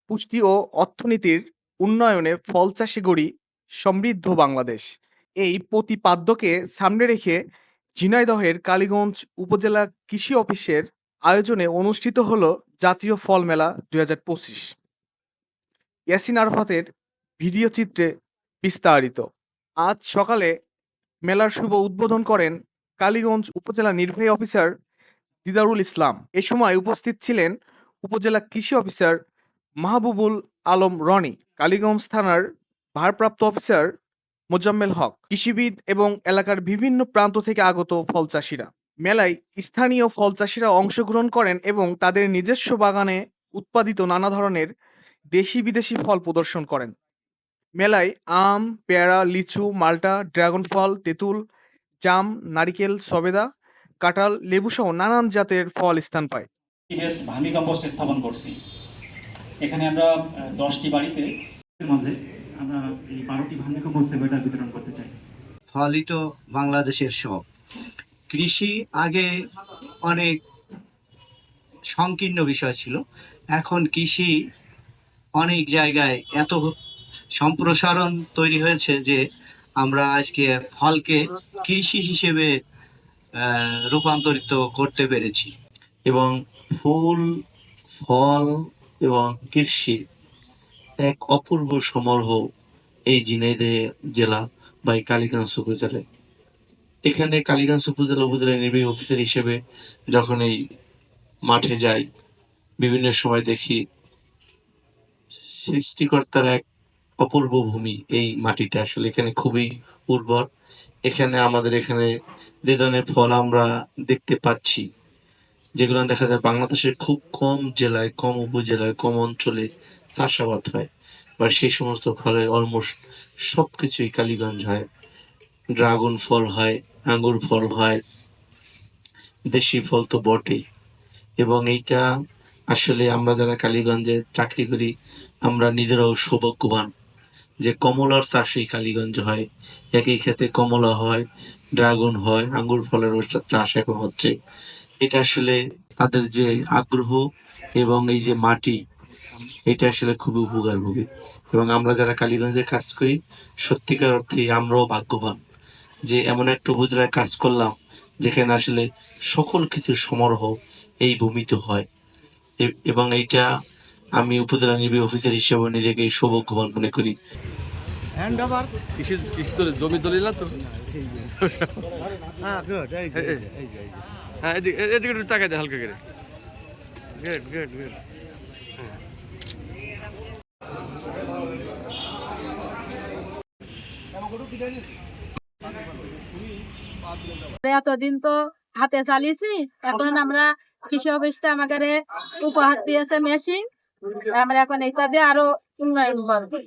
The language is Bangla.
পুষ্টি ও অর্থনীতির উন্নয়নে ফল চাষে গড়ি সমৃদ্ধ বাংলাদেশ। এই প্রতিপাদ্যকে সামনে রেখে ঝিনাইদহের কালীগঞ্জ উপজেলা কৃষি অফিসের আয়োজনে অনুষ্ঠিত হলো জাতীয় ফল মেলা 2025। ইয়াসিন আরাফাতের ভিডিও চিত্রে বিস্তারিত। আজ সকালে মেলার শুভ উদ্বোধন করেন কালীগঞ্জ উপজেলা নির্বাহী অফিসার দিদারুল ইসলাম। এ সময় উপস্থিত ছিলেন উপজেলা কৃষি অফিসার মাহবুবুল আলম রনি, কালীগঞ্জ থানার ভারপ্রাপ্ত অফিসার মোজাম্মেল হক, কৃষিবিদ এবং এলাকার বিভিন্ন প্রান্ত থেকে আগত ফল চাষিরা। মেলায় স্থানীয় ফল চাষিরা অংশগ্রহণ করেন এবং তাদের নিজস্ব বাগানে উৎপাদিত নানা ধরনের দেশি বিদেশি ফল প্রদর্শন করেন। মেলায় আম, পেয়ারা, লিচু, মাল্টা, ড্রাগন ফল, তেঁতুল, জাম, নারিকেল, সবেদা, কাঁঠাল, লেবুসহ নানান জাতের ফল স্থান পায়। ভার্মি কম্পোস্ট স্থাপন করছি। এখানে আমরা 10টি বাড়িতে মাঝে আমরা এই 12টি ভার্মি কম্পোস্ট এটা বিতরণ করতে চাই। ফলই তো বাংলাদেশের সব। কৃষি আগে অনেক সংকীর্ণ বিষয় ছিল, এখন কৃষি অনেক জায়গায় এত সম্প্রসারণ তৈরি হয়েছে যে আমরা আজকে ফলকে কৃষি হিসেবে রূপান্তরিত করতে পেরেছি। এবং ফুল, ফল এবং কৃষি এক অপূর্ব সমারোহ এই ঝিনাইদহ জেলা বা এই কালীগঞ্জ উপজেলায়। এখানে কালীগঞ্জ উপজেলা নির্বাহী অফিসার হিসেবে যখন এই মাঠে যাই, বিভিন্ন সময় দেখি সৃষ্টিকর্তার এক অপূর্ব ভূমি। এই মাটিটা আসলে এখানে খুবই উর্বর। আমাদের এখানে যে ধরনের ফল আমরা দেখতে পাচ্ছি, যেগুলো দেখা যায় বাংলাদেশের খুব কম জেলায়, কম উপজেলায়, কম অঞ্চলে চাষাবাদ হয়, বা সেই সমস্ত ফলের অলমোস্ট সবকিছুই কালীগঞ্জ হয়। ড্রাগন ফল হয়, আঙ্গুর ফল হয়, দেশি ফল তো বটেই। এবং এইটা আসলে আমরা যারা কালীগঞ্জে চাকরি করি, আমরা নিজেরাও সৌভাগ্যবান যে কমলার চাষই কালীগঞ্জ হয়। একই ক্ষেতে কমলা হয়, ড্রাগন হয়, আঙ্গুর ফলের চাষ এখন হচ্ছে। এটা আসলে তাদের যে আগ্রহ এবং এই যে মাটি, এটা আসলে খুবই উপকারভোগী। এবং আমরা যারা কালীগঞ্জে কাজ করি, সত্যিকার অর্থে আমরাও ভাগ্যবান যে এমন একটা উপজেলায় কাজ করলাম যেখানে আসলে সকল কিছুর সমারোহ এই ভূমিতে হয়। এবং এইটা আমি উপজেলা নির্বাহী অফিসার হিসেবে নিজেকে সৌভাগ্যবান মনে করি। জমি দলিল না তো? হ্যাঁ, এদিকে একটু তাকাই দেয় হালকা করে। Good good good. এতদিন তো হাতে চালিয়েছি, এখন আমরা কৃষি অফিসটা আমাদের উপহার দিয়েছে মেশিন, আমরা এখন এটা দিয়ে আরো উন্নয়ন করবো।